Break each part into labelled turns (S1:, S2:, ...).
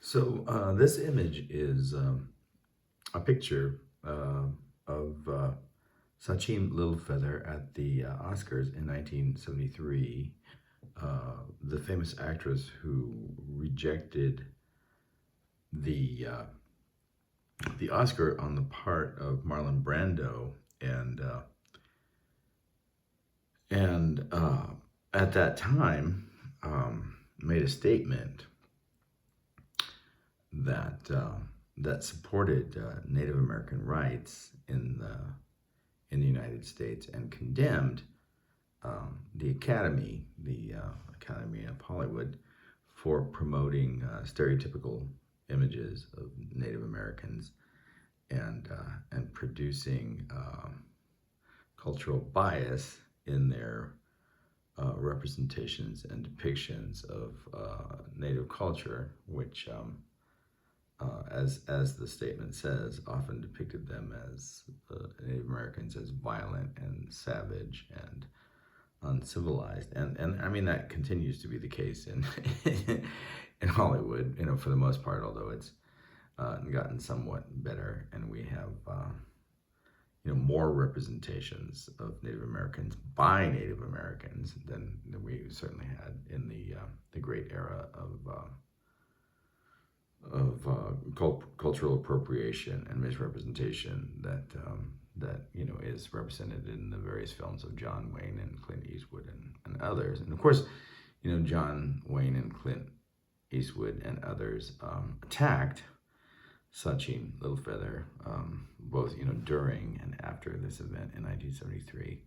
S1: So this image is a picture of Sacheen Littlefeather at the Oscars in 1973. The famous actress who rejected the uh, the Oscar on the part of Marlon Brando, and uh, and at that time made a statement that supported Native American rights in the United States, and condemned the Academy of Hollywood, for promoting stereotypical images of Native Americans, and producing cultural bias in their representations and depictions of Native culture, which as the statement says, often depicted them as Native Americans as violent and savage and uncivilized, and I mean that continues to be the case in in Hollywood, for the most part. Although it's gotten somewhat better, and we have more representations of Native Americans by Native Americans than we certainly had in the great era of cultural appropriation and misrepresentation that is represented in the various films of John Wayne and Clint Eastwood and others. And of course, John Wayne and Clint Eastwood and others attacked Sacheen Littlefeather, both during and after this event in 1973,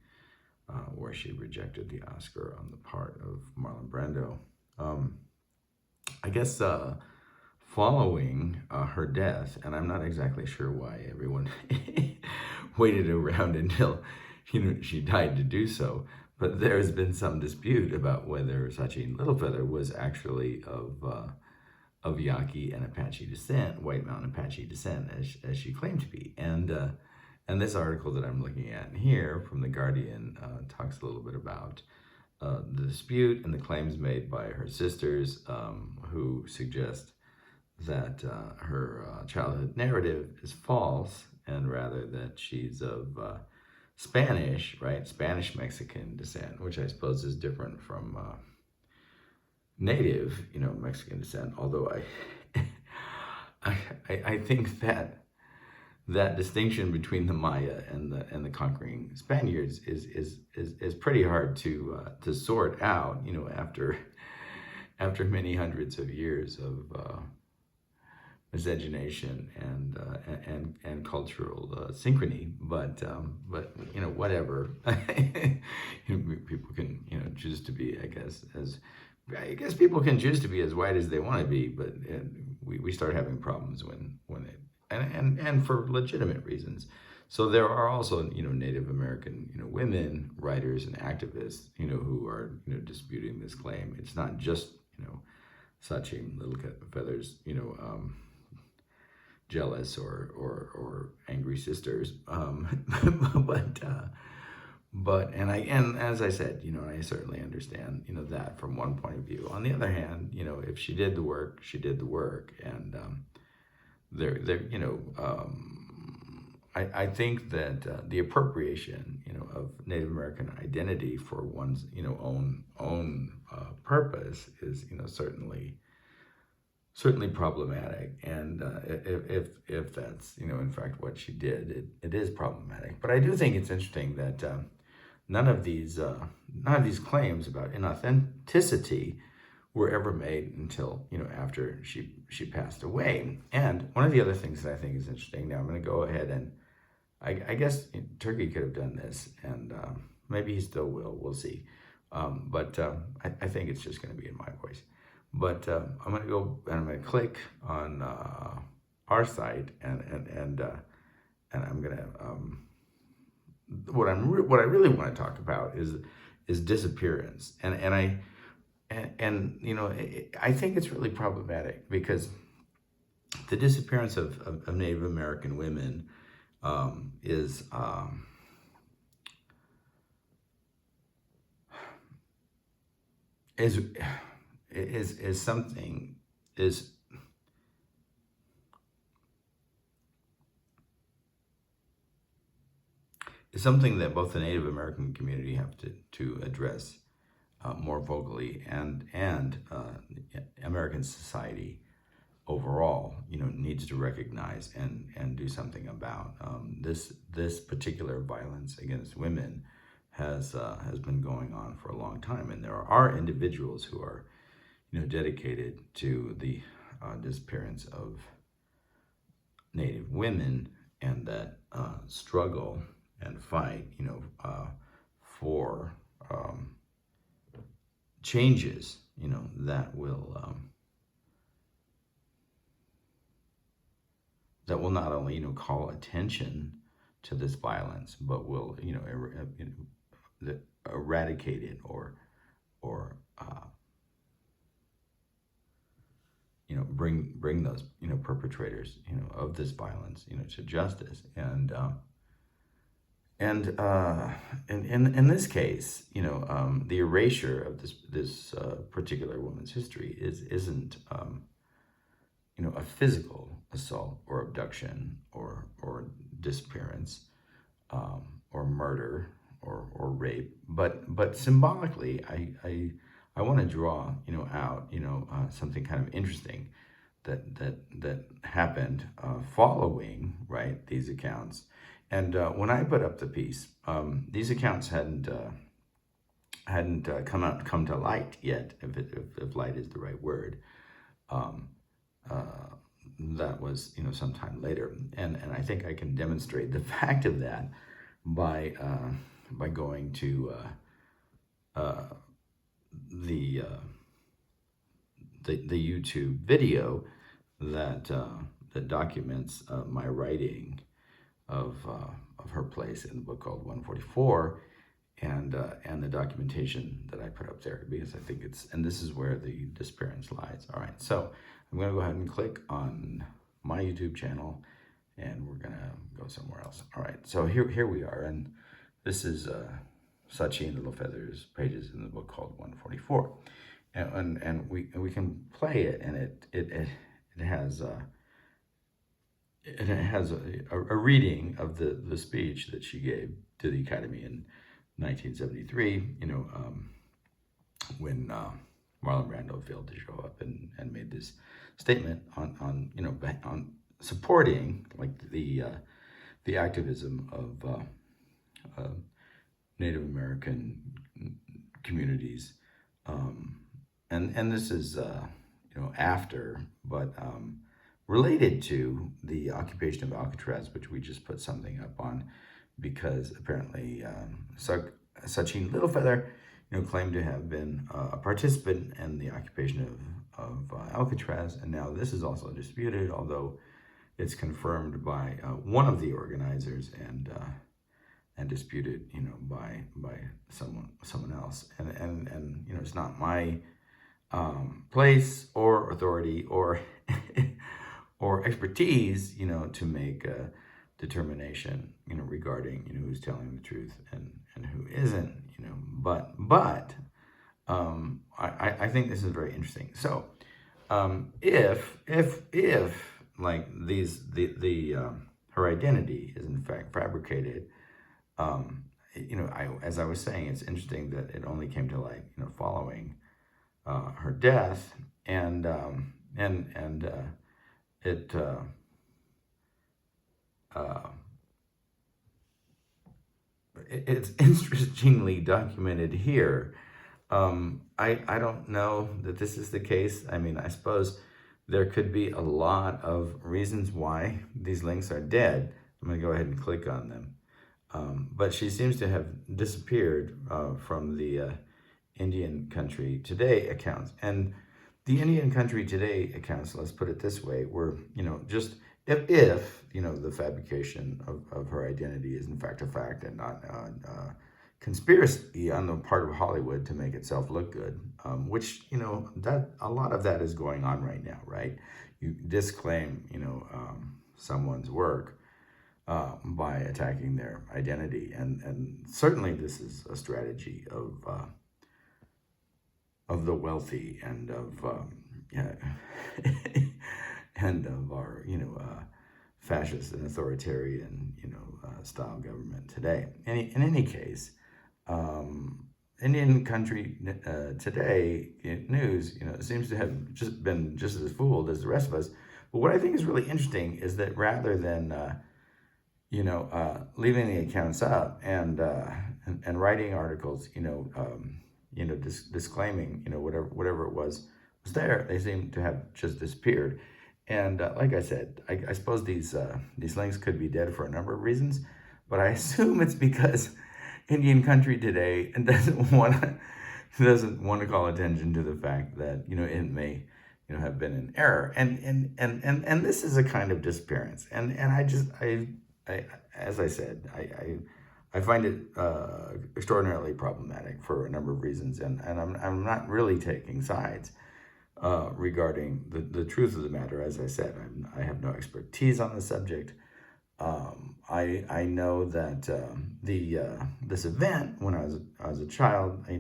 S1: where she rejected the Oscar on the part of Marlon Brando. I guess following her death, and I'm not exactly sure why everyone waited around until she died to do so, but there has been some dispute about whether Sacheen Littlefeather was actually of Yaqui and Apache descent, White Mountain Apache descent, as she claimed to be. And this article that I'm looking at here from The Guardian talks a little bit about the dispute and the claims made by her sisters, who suggest that her childhood narrative is false, and rather that she's of Spanish Mexican descent, which I suppose is different from native, Mexican descent. Although I think that distinction between the Maya and the conquering Spaniards is pretty hard to sort out, after many hundreds of years of miscegenation and cultural synchrony. But whatever. People can choose to be, I guess people can choose to be as white as they want to be, but we start having problems when it and for legitimate reasons. So there are also Native American women writers and activists who are disputing this claim. It's not just Sacheen Littlefeather's jealous or angry sisters, but and as I said, I certainly understand that from one point of view. On the other hand, if she did the work, she did the work, and I think that the appropriation of Native American identity for one's own purpose is certainly problematic. And if that's in fact what she did, it is problematic. But I do think it's interesting that none of these claims about inauthenticity were ever made until after she passed away. And one of the other things that I think is interesting, now I'm going to go ahead and I guess Turkey could have done this, and maybe he still will. We'll see. But I think it's just going to be in my voice. But I'm going to go and I'm going to click on our site, and I'm going to what I really want to talk about is disappearance, and I think it's really problematic, because the disappearance of Native American women is something is something that both the Native American community have to address more vocally, and American society overall, needs to recognize and do something about. This particular violence against women has been going on for a long time, and there are individuals who are dedicated to the disappearance of Native women, and that struggle and fight, for changes, that will not only call attention to this violence, but will eradicate it, or bring those perpetrators of this violence to justice. And in this case, the erasure of this particular woman's history isn't a physical assault or abduction or disappearance, or murder or rape, but symbolically, I want to draw out something kind of interesting that happened following, right, these accounts. And when I put up the piece, these accounts hadn't come to light yet, if light is the right word. That was sometime later, and I think I can demonstrate the fact of that by going to the YouTube video that documents my writing of her place in the book called 144, and the documentation that I put up there, because I think and this is where the disappearance lies. All right, so I'm going to go ahead and click on my YouTube channel, and we're going to go somewhere else. All right, so here we are, and this is Sacheen Littlefeather's pages in the book called 144, and we can play it, and it has a reading of the speech that she gave to the Academy in 1973. When Marlon Brando failed to show up and made this statement on supporting the activism of Native American communities, and this is after, but related to the occupation of Alcatraz, which we just put something up on, because apparently Sacheen Littlefeather claimed to have been a participant in the occupation of Alcatraz, and now this is also disputed, although it's confirmed by one of the organizers, and disputed by someone else, and it's not my place or authority or or expertise to make a determination regarding who's telling the truth and who isn't, but I think this is very interesting. So if like her identity is in fact fabricated, as I was saying, it's interesting that it only came to light following her death, and it's interestingly documented here. I don't know that this is the case. I mean, I suppose there could be a lot of reasons why these links are dead. I'm going to go ahead and click on them. But she seems to have disappeared from the Indian Country Today accounts. And the Indian Country Today accounts, let's put it this way, were, just if the fabrication of her identity is in fact a fact and not conspiracy on the part of Hollywood to make itself look good, which, that a lot of that is going on right now, right? You disclaim, someone's work by attacking their identity, and certainly this is a strategy of the wealthy and of and of our fascist and authoritarian style government today. In any case, Indian country today news, seems to have just been just as fooled as the rest of us. But what I think is really interesting is that rather than leaving the accounts up and writing articles, disclaiming, whatever it was there, they seem to have just disappeared. And like I said, I suppose these links could be dead for a number of reasons, but I assume it's because Indian country today doesn't want to call attention to the fact that it may have been an error, and this is a kind of disappearance, and I as I said, I find it extraordinarily problematic for a number of reasons, and I'm not really taking sides regarding the truth of the matter. As I said, I have no expertise on the subject. I know that this event, when I was a child, I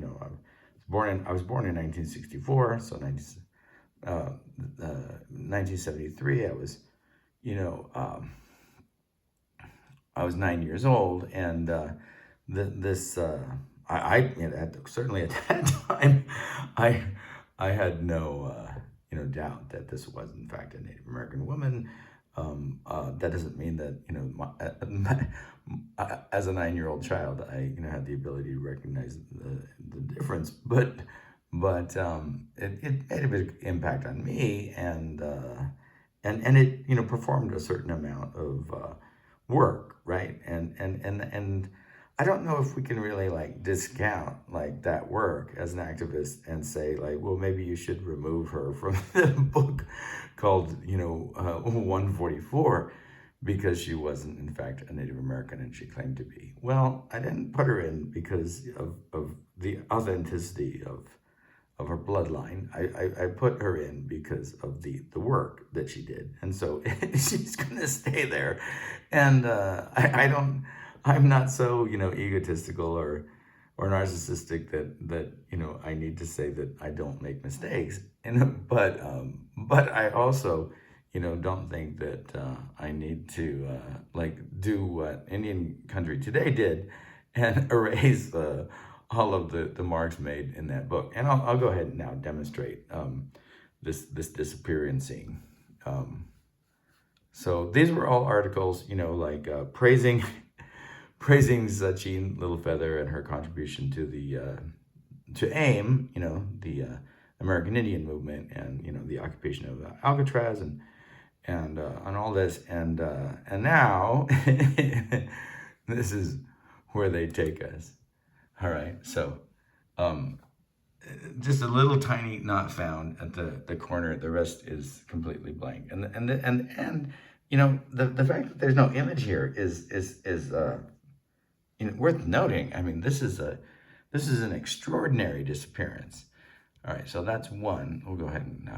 S1: was born in 1964, so 1973, I was 9 years old, and certainly at that time, I had no doubt that this was in fact a Native American woman. That doesn't mean that as a 9-year-old child, I had the ability to recognize the difference, but it made a big impact on me, and it performed a certain amount of work, right? And I don't know if we can really discount that work as an activist and say well, maybe you should remove her from the book called 144 because she wasn't in fact a Native American and she claimed to be. Well, I didn't put her in because of the authenticity of her bloodline. I put her in because of the work that she did, and so she's gonna stay there. And I'm not so egotistical or narcissistic that I need to say that I don't make mistakes. But I also don't think that I need to do what Indian country today did and erase all of the marks made in that book. And I'll go ahead and now demonstrate this disappearancing. So these were all articles, praising Sacheen Littlefeather and her contribution to to AIM, the American Indian movement, and the occupation of Alcatraz and all this, and now this is where they take us. All right, so just a little tiny knot found at the corner. The rest is completely blank, and the fact that there's no image here is worth noting. I mean, this is an extraordinary disappearance. All right, so that's one. We'll go ahead and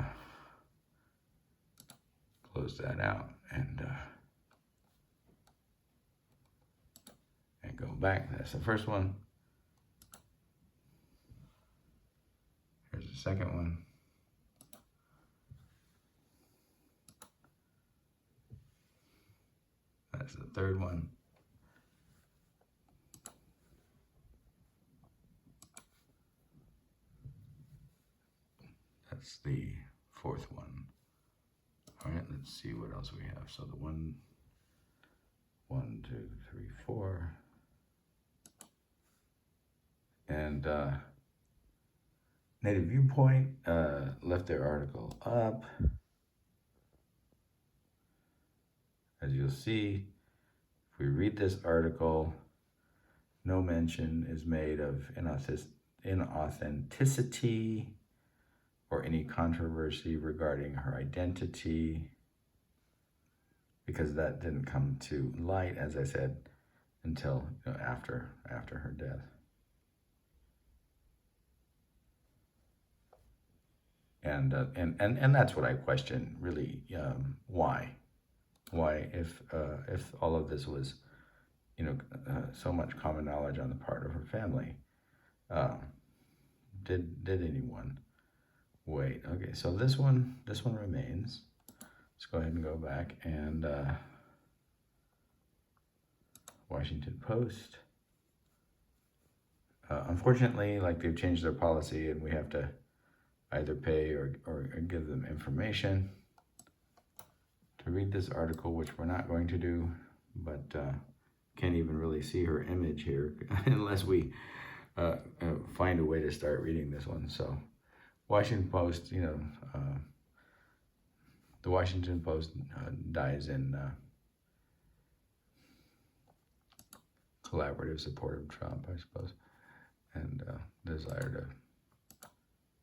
S1: close that out and go back. That's the first one. Here's the second one. That's the third one. That's the fourth one. All right, let's see what else we have. So the 1, 2, 3, 4. And Native Viewpoint left their article up. As you'll see, if we read this article, no mention is made of inauthenticity or any controversy regarding her identity, because that didn't come to light, as I said, until after her death. And that's what I question, really. Why, if all of this was, so much common knowledge on the part of her family, did anyone wait? Okay, so this one remains. Let's go ahead and go back and Washington Post. Unfortunately, like they've changed their policy and we have to either pay or give them information to read this article, which we're not going to do, but can't even really see her image here unless we find a way to start reading this one. So Washington Post, the Washington Post dies in collaborative support of Trump, I suppose, and desire to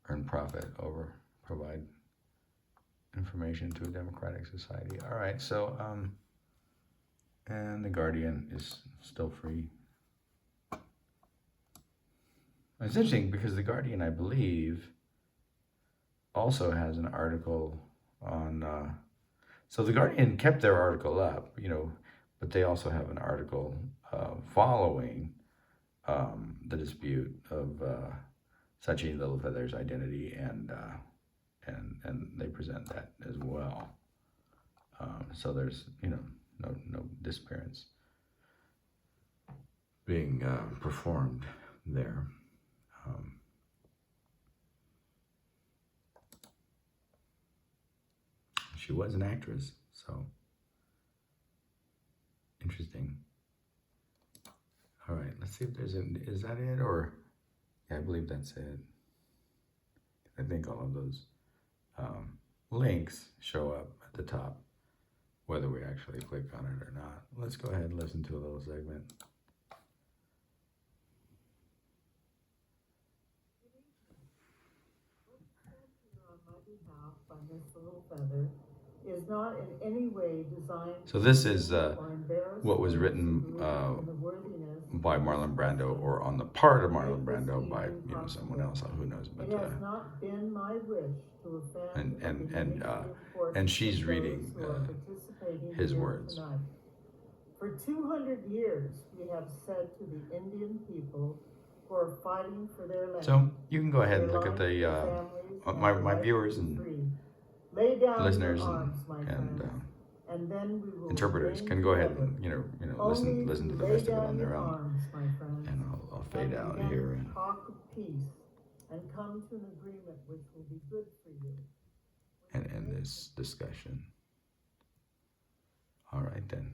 S1: earn profit over provide information to a democratic society. All right, so and the Guardian is still free. It's interesting because the Guardian, I believe, also has an article on. So the Guardian kept their article up, but they also have an article following the dispute of Sacheen Littlefeather's identity, and they present that as well. So there's no disappearance being performed there. She was an actress, so interesting. All right, let's see if there's is that it, or yeah, I believe that's it. I think all of those links show up at the top, whether we actually click on it or not. Let's go ahead and listen to a little segment.
S2: Is not in any way designed.
S1: So this is what was written by Marlon Brando, or on the part of Marlon Brando by someone else. Who knows? But
S2: it has not been my wish to offend
S1: and she's reading his words.
S2: Tonight. For 200 years, we have said to the Indian people who are fighting for their land.
S1: So you can go ahead and look at the my viewers and listeners and
S2: then we will
S1: interpreters can go ahead and listen to the rest of it on their own.
S2: Arms,
S1: and I'll fade out here and
S2: talk of peace and come to an agreement which will be good for you.
S1: And end this discussion. All right then.